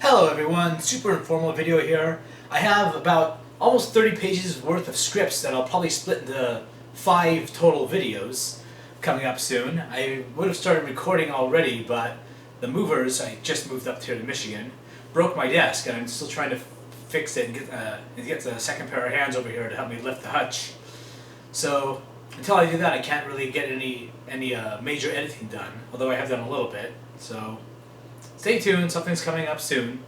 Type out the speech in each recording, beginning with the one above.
Hello everyone, super informal video here. I have about almost 30 pages worth of scripts that I'll probably split into 5 total videos coming up soon. I would have started recording already, but the movers, I just moved up here to Michigan, broke my desk and I'm still trying to fix it and get the second pair of hands over here to help me lift the hutch. So until I do that, I can't really get any major editing done, although I have done a little bit. So stay tuned, something's coming up soon.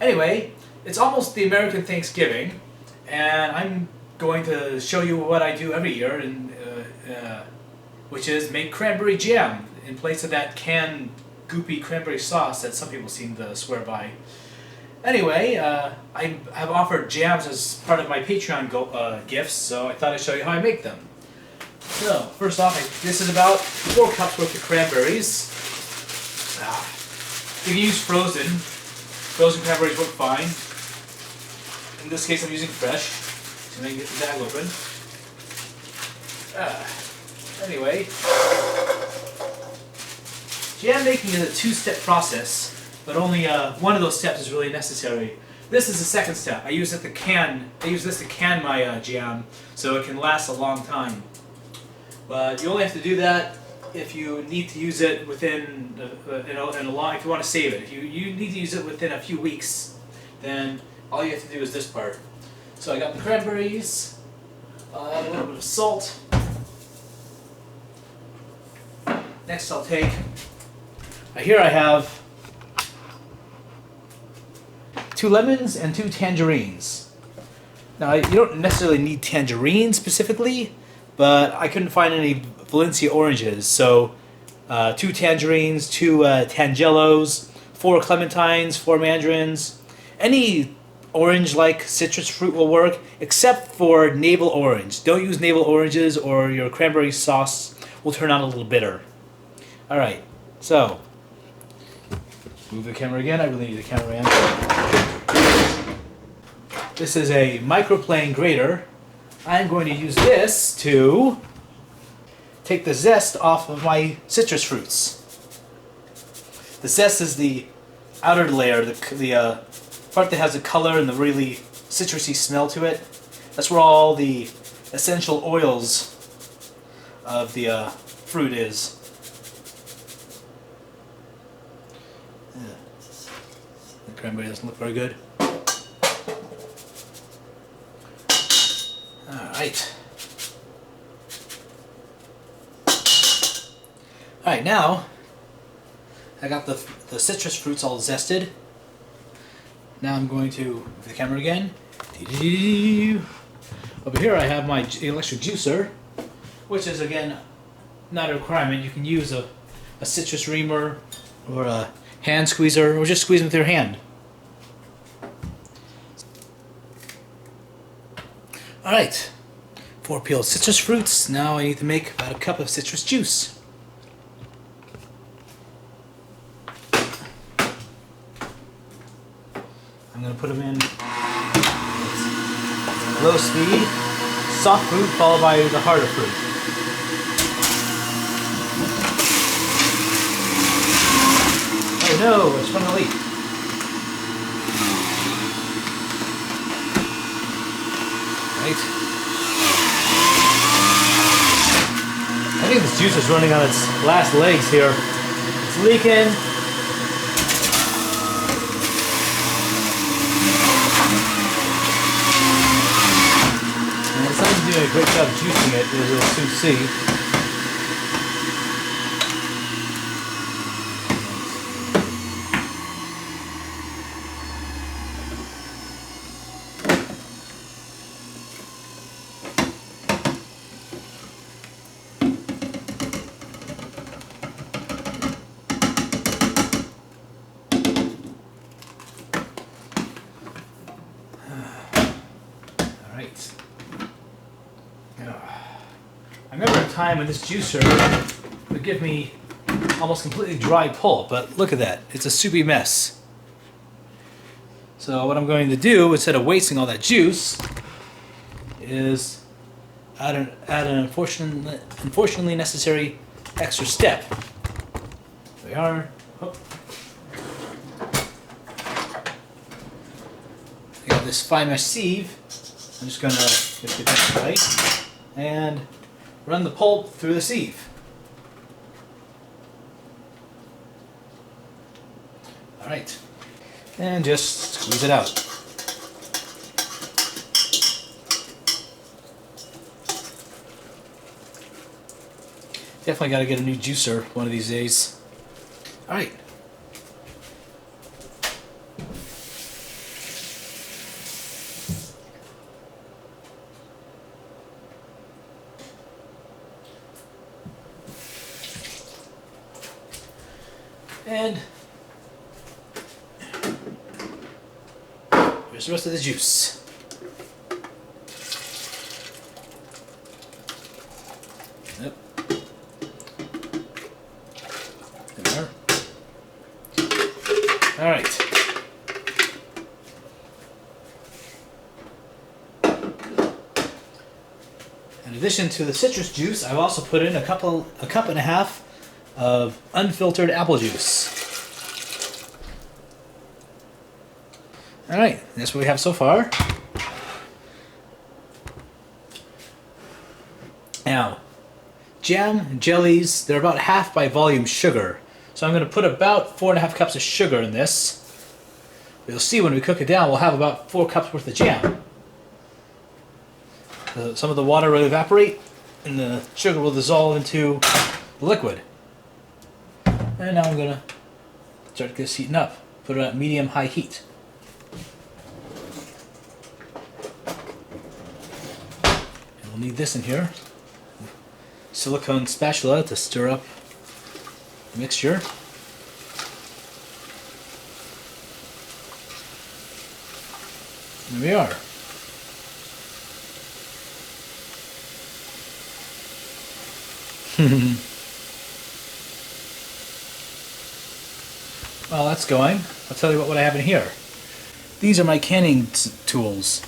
Anyway, it's almost the American Thanksgiving, and I'm going to show you what I do every year, which is make cranberry jam in place of that canned goopy cranberry sauce that some people seem to swear by. Anyway, I have offered jams as part of my Patreon gifts, so I thought I'd show you how I make them. So, first off, this is about 4 cups worth of cranberries. You can use frozen. Frozen cranberries work fine. In this case, I'm using fresh, so I can get the bag open. Anyway, jam making is a 2-step process, but only one of those steps is really necessary. This is the second step. I use this to can my jam, so it can last a long time. But you only have to do that if you need to use it within, if you want to save it. If you need to use it within a few weeks, then all you have to do is this part. So I got the cranberries, a little bit of salt. Next I'll take, here I have 2 lemons and 2 tangerines. Now you don't necessarily need tangerines specifically, but I couldn't find any Valencia oranges, so 2 tangerines, 2 tangelos, 4 clementines, 4 mandarins. Any orange-like citrus fruit will work, except for navel orange. Don't use navel oranges or your cranberry sauce will turn out a little bitter. Alright, so, move the camera again, I really need the camera in. This is a microplane grater. I'm going to use this to take the zest off of my citrus fruits. The zest is the outer layer, the part that has the color and the really citrusy smell to it. That's where all the essential oils of the fruit is. The cranberry doesn't look very good. Alright. Alright, now I got the citrus fruits all zested. Now I'm going to move the camera again. Over here I have my electric juicer, which is again not a requirement. You can use a citrus reamer or a hand squeezer, or just squeeze them with your hand. Alright, 4 peeled citrus fruits. Now I need to make about a cup of citrus juice. I'm going to put them in low speed, soft fruit followed by the harder fruit. Oh no, it's from the leak. I think this juice is running on its last legs here. It's leaking. And it's not doing a great job juicing it, as you'll soon see. I remember a time when this juicer would give me almost completely dry pulp, but look at that, it's a soupy mess. So what I'm going to do, instead of wasting all that juice, is add an unfortunately necessary extra step. There we are. Oh. this fine mesh sieve, I'm just going to get that right and run the pulp through the sieve. Alright, and just squeeze it out. Definitely got to get a new juicer one of these days. Alright. And here's the rest of the juice. Yep. There we are. All right. In addition to the citrus juice, I've also put in a cup and a half of unfiltered apple juice. Alright, that's what we have so far. Now, jam and jellies, they're about half by volume sugar. So I'm going to put about 4.5 cups of sugar in this. You'll see when we cook it down, we'll have about 4 cups worth of jam. Some of the water will evaporate and the sugar will dissolve into the liquid. And now I'm going to start this heating up. Put it at medium-high heat. And we'll need this in here. Silicone spatula to stir up the mixture. There we are. While that's going, I'll tell you what I have in here. These are my canning tools.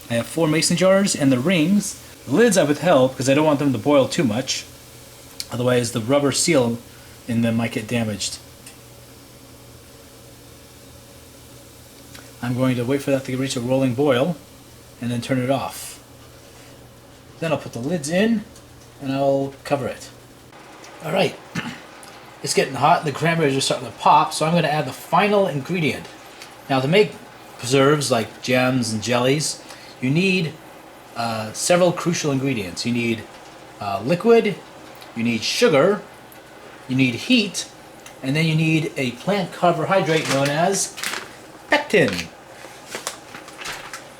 I have 4 mason jars and the rings. The lids I withheld because I don't want them to boil too much. Otherwise the rubber seal in them might get damaged. I'm going to wait for that to reach a rolling boil and then turn it off. Then I'll put the lids in and I'll cover it. Alright. It's getting hot and the cranberries are starting to pop, so I'm going to add the final ingredient. Now to make preserves like jams and jellies, you need several crucial ingredients. You need liquid, you need sugar, you need heat, and then you need a plant carbohydrate known as pectin.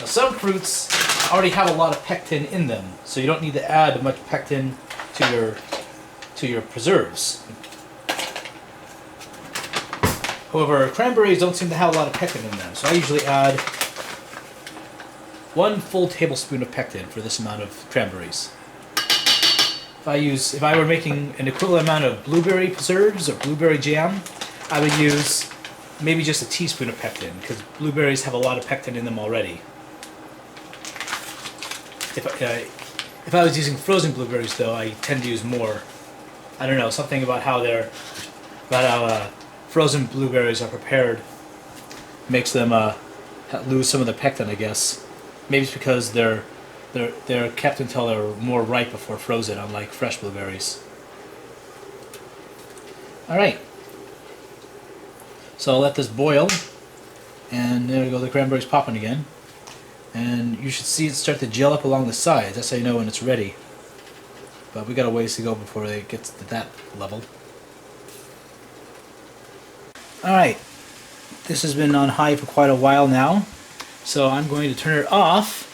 Now some fruits already have a lot of pectin in them, so you don't need to add much pectin to your preserves. However, cranberries don't seem to have a lot of pectin in them, so I usually add 1 full tablespoon of pectin for this amount of cranberries. If I were making an equivalent amount of blueberry preserves or blueberry jam, I would use maybe just a teaspoon of pectin, because blueberries have a lot of pectin in them already. If I was using frozen blueberries, though, I tend to use more. I don't know, something about how frozen blueberries are prepared makes them lose some of the pectin, I guess. Maybe it's because they're kept until they're more ripe before frozen, unlike fresh blueberries. Alright. So I'll let this boil, and there we go, the cranberries popping again. And you should see it start to gel up along the sides. That's how you know when it's ready. But we got a ways to go before it gets to that level. Alright, this has been on high for quite a while now, so I'm going to turn it off,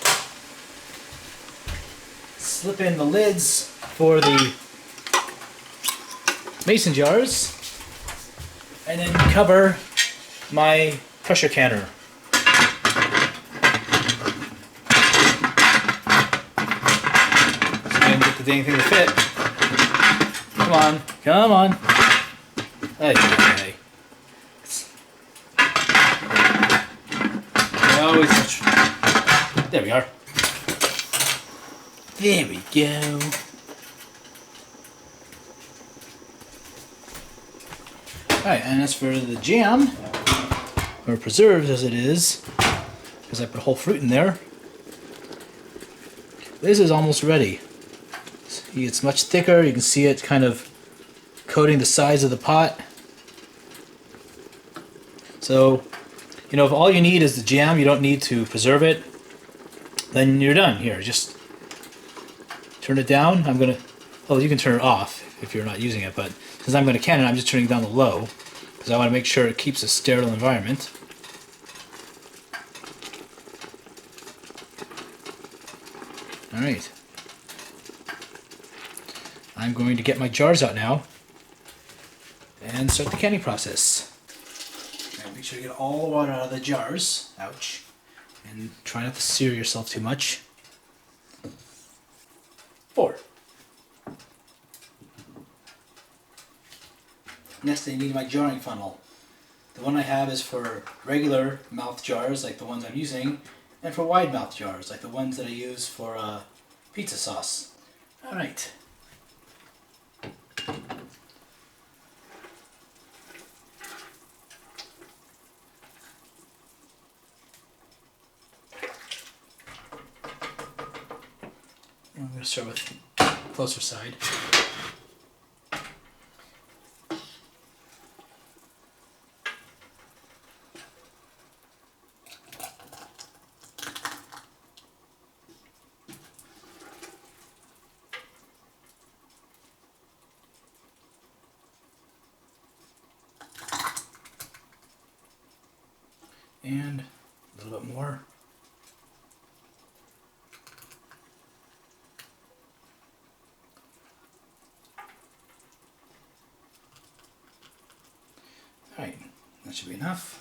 slip in the lids for the mason jars, and then cover my pressure canner. See if I can get the dang thing to fit. Come on, come on. Hey. There we are. There we go. Alright, and as for the jam, or preserves as it is, because I put whole fruit in there. This is almost ready. See, it's much thicker. You can see it kind of coating the sides of the pot. So, you know, if all you need is the jam, you don't need to preserve it, then you're done. Here, just turn it down. I'm gonna, oh, you can turn it off if you're not using it, but since I'm gonna can it, I'm just turning down the low because I want to make sure it keeps a sterile environment. All right. I'm going to get my jars out now and start the canning process. And make sure you get all the water out of the jars. Ouch. And try not to sear yourself too much. 4. Next I need my jarring funnel. The one I have is for regular mouth jars like the ones I'm using, and for wide mouth jars like the ones that I use for pizza sauce. Alright. I'm going to start with the closer side. And a little bit more. Alright, that should be enough.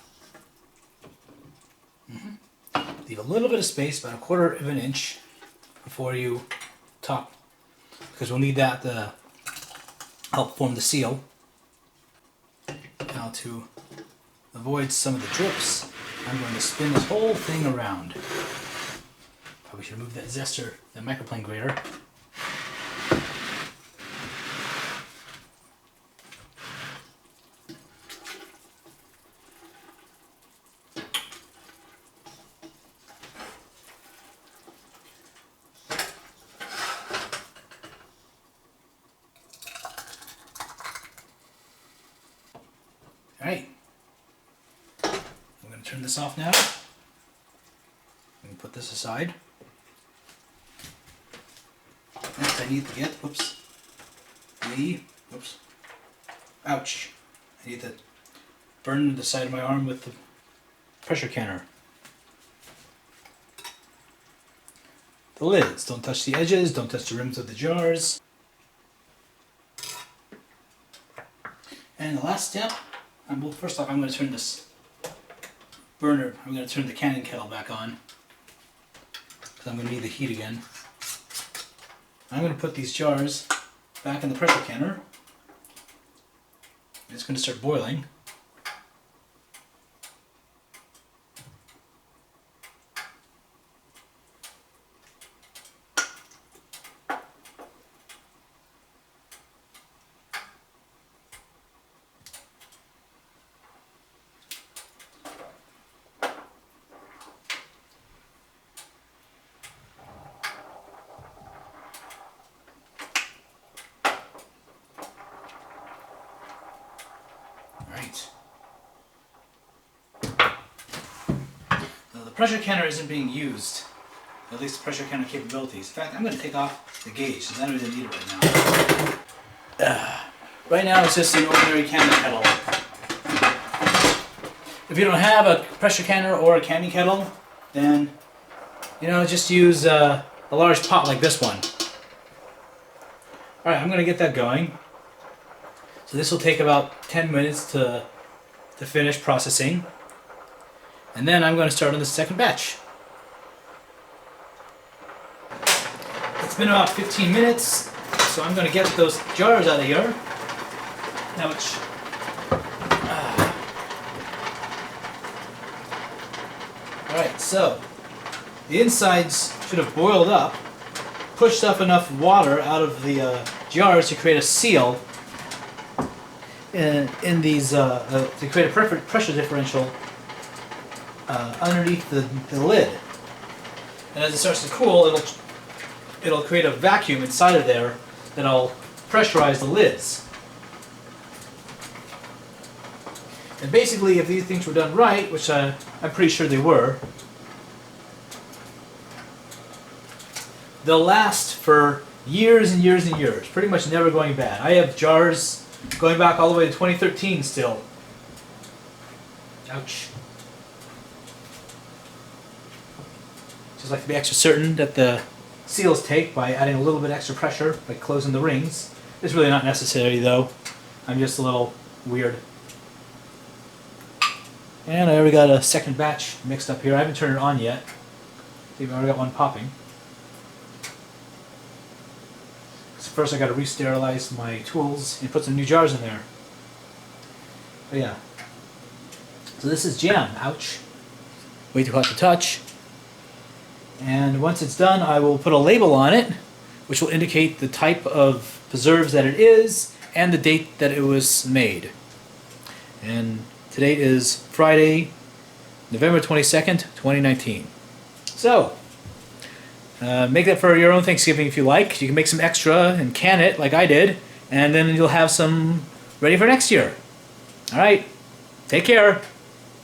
Leave a little bit of space, about 1/4 of an inch, before you top, because we'll need that to help form the seal. Now to avoid some of the drips, I'm going to spin this whole thing around. Probably should move that zester, the microplane grater. Alright, I'm going to turn this off now. I'm going to put this aside. Next I need to get, ouch, I need to burn the side of my arm with the pressure canner. The lids, don't touch the edges, don't touch the rims of the jars. And the last step, first off, I'm going to turn this burner, I'm going to turn the canning kettle back on, because I'm going to need the heat again. I'm going to put these jars back in the pressure canner. It's going to start boiling. Right. Now the pressure canner isn't being used, at least the pressure canner capabilities. In fact, I'm going to take off the gauge because I don't really need it right now. Right now it's just an ordinary canning kettle. If you don't have a pressure canner or a canning kettle, then just use a large pot like this one. Alright, I'm going to get that going. So this will take about 10 minutes to finish processing. And then I'm going to start on the second batch. It's been about 15 minutes, so I'm going to get those jars out of here. Ouch. Alright, so the insides should have boiled up, pushed up enough water out of the jars to create a seal in these to create a pressure differential underneath the lid. And as it starts to cool, it'll create a vacuum inside of there that'll pressurize the lids. And basically, if these things were done right, which I'm pretty sure they were, they'll last for years and years and years, pretty much never going bad. I have jars going back all the way to 2013 still. Ouch. Just like to be extra certain that the seals take by adding a little bit extra pressure by closing the rings. It's really not necessary though. I'm just a little weird. And I already got a second batch mixed up here. I haven't turned it on yet. See, I've already got one popping. So first I got to re-sterilize my tools and put some new jars in there. But yeah. So this is jam. Ouch. Way too hot to touch. And once it's done, I will put a label on it, which will indicate the type of preserves that it is and the date that it was made. And today is Friday, November 22nd, 2019. So, make that for your own Thanksgiving if you like. You can make some extra and can it like I did, and then you'll have some ready for next year. Alright, take care.